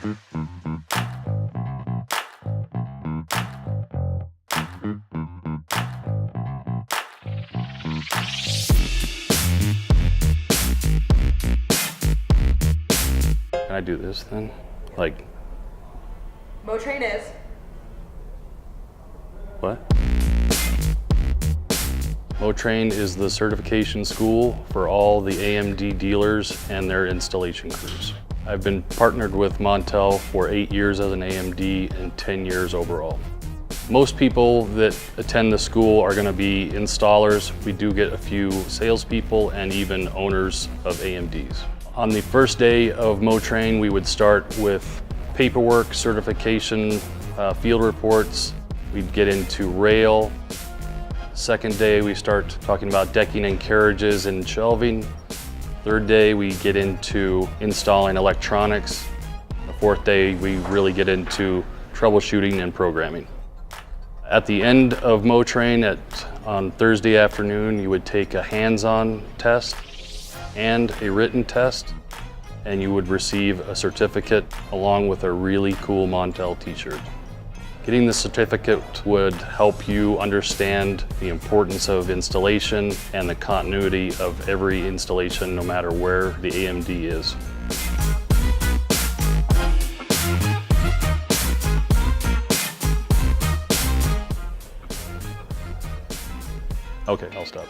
Can I do this then? Like, MoTrain is. what? MoTrain is the certification school for all the AMD dealers and their installation crews. I've been partnered with Montel for 8 years as an AMD and 10 years overall. Most people that attend the school are going to be installers. We do get a few salespeople and even owners of AMDs. On the first day of MoTrain, we would start with paperwork, certification, field reports. We'd get into rail. Second day, we start talking about decking and carriages and shelving. Third day, we get into installing electronics. The fourth day, we really get into troubleshooting and programming. At the end of MoTrain on Thursday afternoon, you would take a hands-on test and a written test, and you would receive a certificate along with a really cool Montel t-shirt. Getting the certificate would help you understand the importance of installation and the continuity of every installation, no matter where the AMD is. Okay, I'll stop.